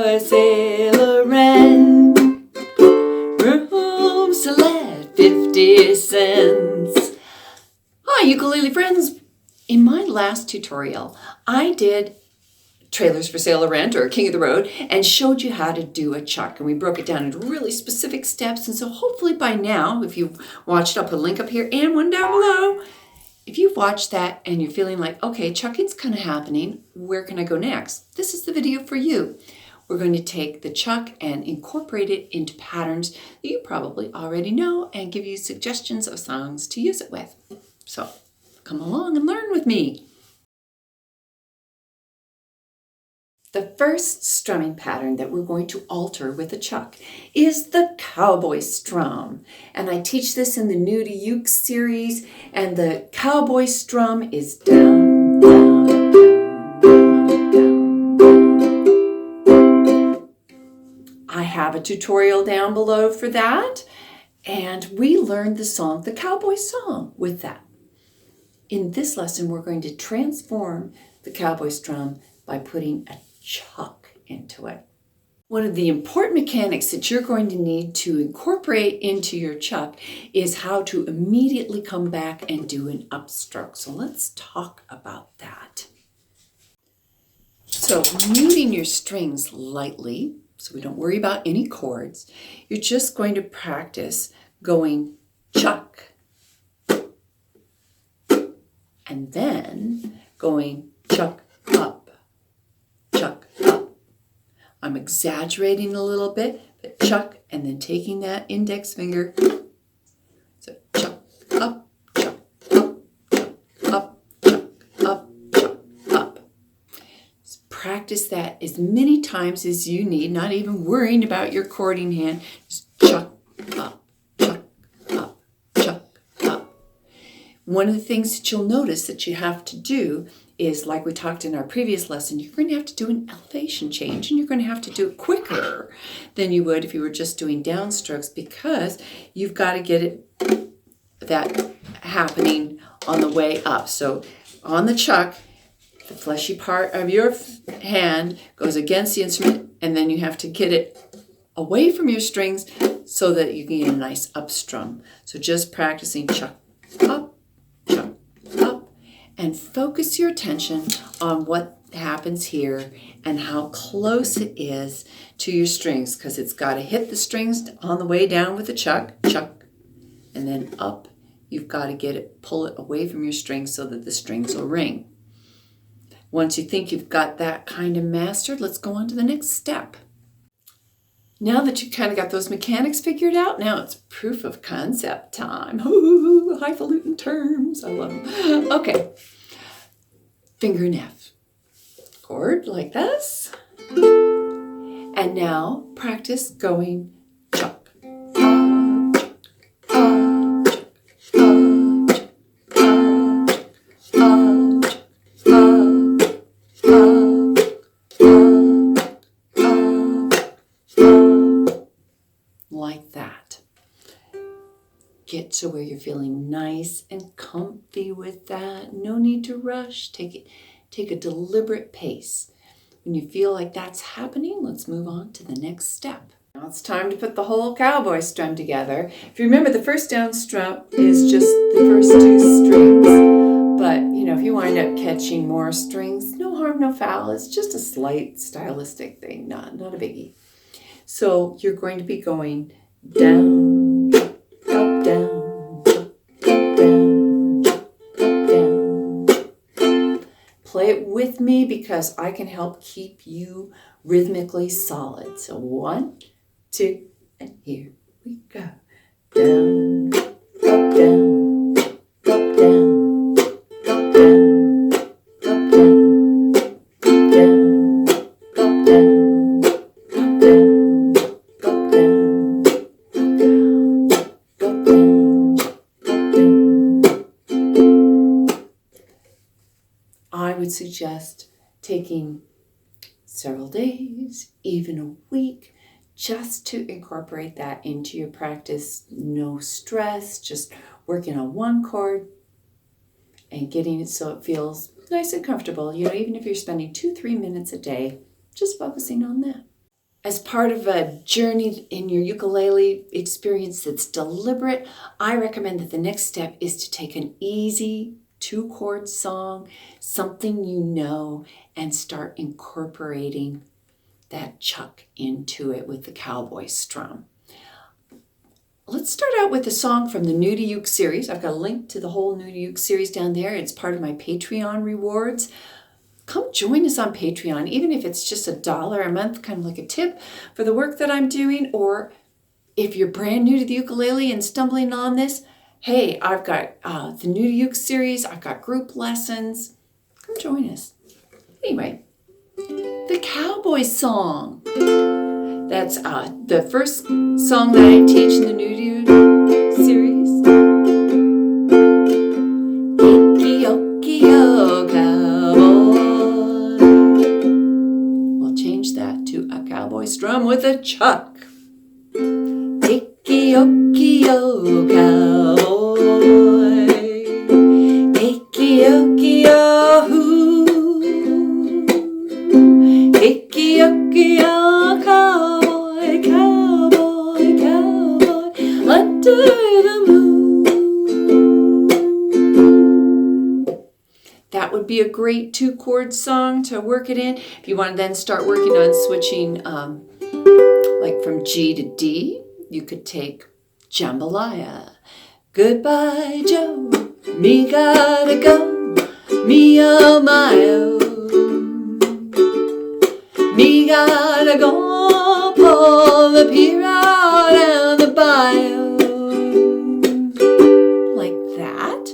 boy sailor ran, room select 50 cents. Hi, ukulele friends. In my last tutorial, I did Trailers for Sale or Rent or King of the Road and showed you how to do a chuck, and we broke it down into really specific steps. And so hopefully by now, if you've watched, I'll put a link up here and one down below. If you've watched that and you're feeling like, okay, chucking's kind of happening, where can I go next? This is the video for you. We're going to take the chuck and incorporate it into patterns that you probably already know and give you suggestions of songs to use it with. So come along and learn with me. The first strumming pattern that we're going to alter with a chuck is the Cowboy Strum. And I teach this in the New to Uke series, and the Cowboy Strum is down, down, down, down, down, down. I have a tutorial down below for that, and we learned the song, the Cowboy Song, with that. In this lesson, we're going to transform the Cowboy Strum by putting a chuck into it. One of the important mechanics that you're going to need to incorporate into your chuck is how to immediately come back and do an upstroke. So let's talk about that. So muting your strings lightly, so we don't worry about any chords, you're just going to practice going chuck, and then going chuck up, chuck up. I'm exaggerating a little bit, but chuck, and then taking that index finger. So chuck up, chuck up, chuck up, chuck up, chuck up. So practice that as many times as you need, not even worrying about your chording hand. Just chuck up, chuck up, chuck up. One of the things that you'll notice that you have to do is, like we talked in our previous lesson, you're going to have to do an elevation change, and you're going to have to do it quicker than you would if you were just doing downstrokes, because you've got to get it that happening on the way up. So on the chuck, the fleshy part of your hand goes against the instrument, and then you have to get it away from your strings so that you can get a nice up strum. So just practicing chuck up, chuck up, and focus your attention on what happens here and how close it is to your strings, because it's got to hit the strings on the way down with the chuck, chuck, and then up. You've got to get it, pull it away from your strings so that the strings will ring. Once you think you've got that kind of mastered, let's go on to the next step. Now that you've kind of got those mechanics figured out, now it's proof of concept time. Ooh, highfalutin terms. I love them. Okay. Finger and F. Chord like this. And now practice going chuck. Like that. Get to where you're feeling nice and comfy with that. No need to rush. Take a deliberate pace. When you feel like that's happening, let's move on to the next step. Now it's time to put the whole Cowboy Strum together. If you remember, the first down strum is just the first two strings. But, if you wind up catching more strings, no harm, no foul. It's just a slight stylistic thing, not a biggie. So you're going to be going down, up, down, up, down, up, down. Play it with me because I can help keep you rhythmically solid. So 1, 2, and here we go. Down, up, down, up, down. I would suggest taking several days, even a week, just to incorporate that into your practice. No stress, just working on one chord and getting it so it feels nice and comfortable. Even if you're spending 2-3 minutes a day, just focusing on that. as part of a journey in your ukulele experience that's deliberate, I recommend that the next step is to take an easy 2-chord song, something you know, and start incorporating that chuck into it with the Cowboy Strum. Let's start out with a song from the New to Uke series. I've got a link to the whole New to Uke series down there. It's part of my Patreon rewards. Come join us on Patreon, even if it's just $1 a month, kind of like a tip for the work that I'm doing. Or if you're brand new to the ukulele and stumbling on this, hey, I've got the New to Uke series. I've got group lessons. Come join us. Anyway, the Cowboy song. That's the first song that I teach in the New to Uke series. Ikki-okki-yo, cowboy. We'll change that to a Cowboy Strum with a chuck. Ikki-okki-yo, cowboy. Ikki-okki-yo-hoo. Ikki-okki-yo, cowboy, cowboy, cowboy, under the moon. That would be a great 2-chord song to work it in. If you want to then start working on switching like from G to D, you could take Jambalaya. Goodbye, Joe, me gotta go, me oh my oh. Me gotta go pull the pier out down the bayou. Like that.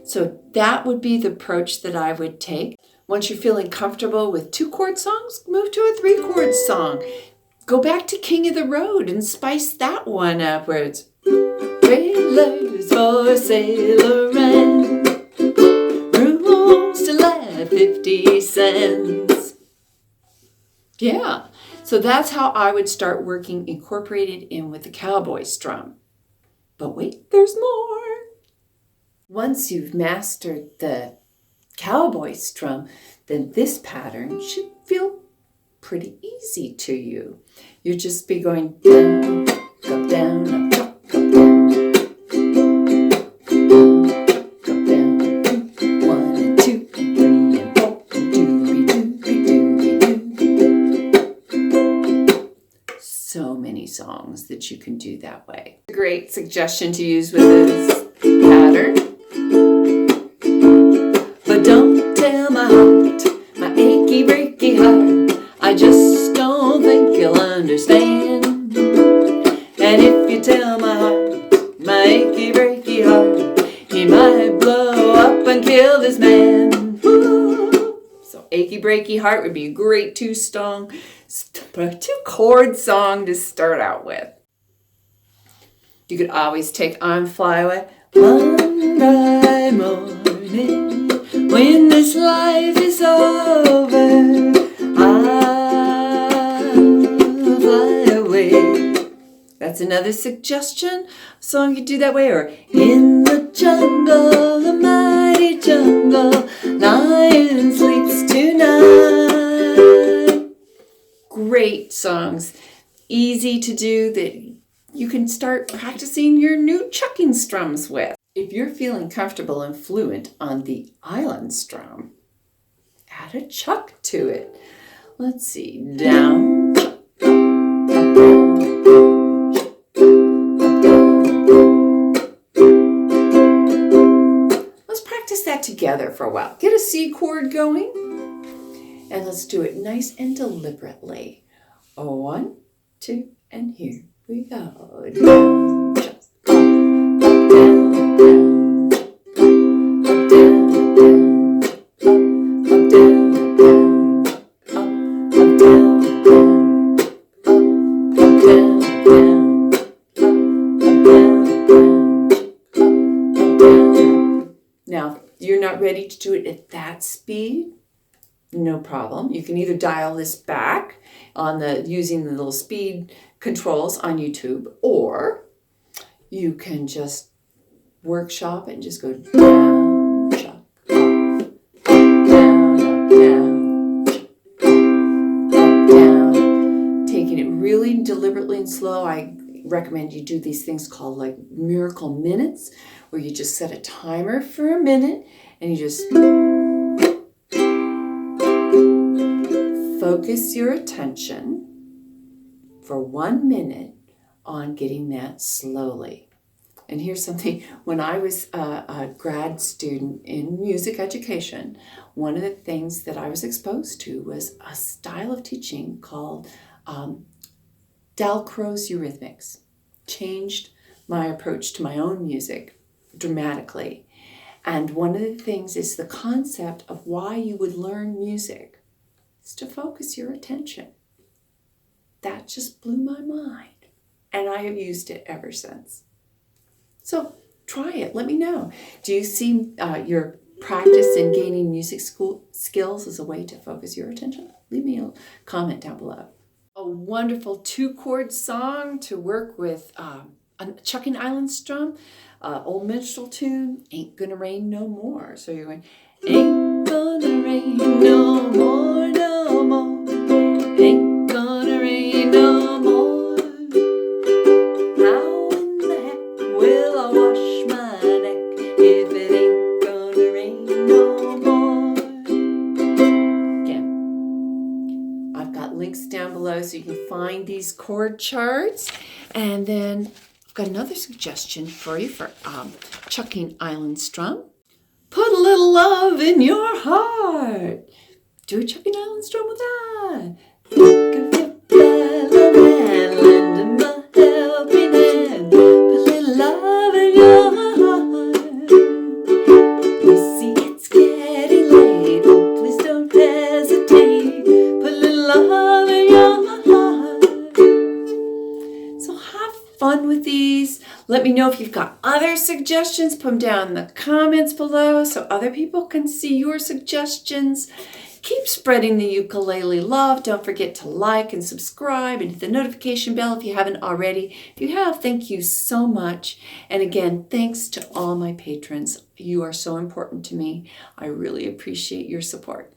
So that would be the approach that I would take. Once you're feeling comfortable with 2-chord songs, move to a 3-chord song. Go back to King of the Road and spice that one up where it's trailers for Sailor Man, rooms to let 50 cents. Yeah, so that's how I would start working incorporated in with the Cowboy Strum. But wait, there's more. Once you've mastered the Cowboy Strum, then this pattern should feel pretty easy to you. You'll just be going down, up, down, up, up, down. Up, down, 1 and 2 and 3 and 4 and doobie-doobie-doobie-doo. So many songs that you can do that way. A great suggestion to use with this pattern. But don't tell my heart, my achy breaky heart, I just don't think you'll understand. And if you tell my heart, my achy breaky heart, he might blow up and kill this man. Woo! So achy breaky heart would be a great 2-chord song to start out with. You could always take On Fly Away. Monday morning, when this life is over, I'll fly away. That's another suggestion. Song you do that way. Or in the jungle, the mighty jungle, lion sleeps tonight. Great songs. Easy to do that you can start practicing your new chucking strums with. If you're feeling comfortable and fluent on the island strum, add a chuck to it. Let's see, down, chuck, up, down, let's practice that together for a while. Get a C chord going, and let's do it nice and deliberately. 1, 2, and here we go. Down, chuck, up, down, down, up, down, down, up, down, Now, you're not ready to do it at that speed, no problem. You can either dial this back on using the little speed controls on YouTube, or you can just workshop and just go down, chuck, up, down, up, down, chuck, up, down. moving deliberately and slow, I recommend you do these things called like miracle minutes, where you just set a timer for a minute and you just focus your attention for 1 minute on getting that slowly. And here's something, when I was a grad student in music education, one of the things that I was exposed to was a style of teaching called Dalcroze Eurythmics. Changed my approach to my own music dramatically. And one of the things is the concept of why you would learn music is to focus your attention. That just blew my mind. And I have used it ever since. So try it. Let me know. Do you see your practice in gaining music skills as a way to focus your attention? Leave me a comment down below. A wonderful 2-chord song to work with a Chucking Island Strum, old minstrel tune, Ain't Gonna Rain No More. So you're going, ain't gonna rain no more, no more. Ain't gonna rain no more. How in the heck will I wash my neck if it ain't gonna rain no more? Again, I've got links down below so you can find these chord charts. And then I've got another suggestion for you for Chucking Island Strum. Put a little love in your heart. Do a Chucking Island Strum with that. Think of your fellow man, lend him a helping hand. Put a little love in your heart. You see it's getting late, oh please don't hesitate. Put a little love in your heart. So have fun with these. Let me know if you've got other suggestions. Put them down in the comments below so other people can see your suggestions. Keep spreading the ukulele love. Don't forget to like and subscribe and hit the notification bell if you haven't already. If you have, thank you so much. And again, thanks to all my patrons. You are so important to me. I really appreciate your support.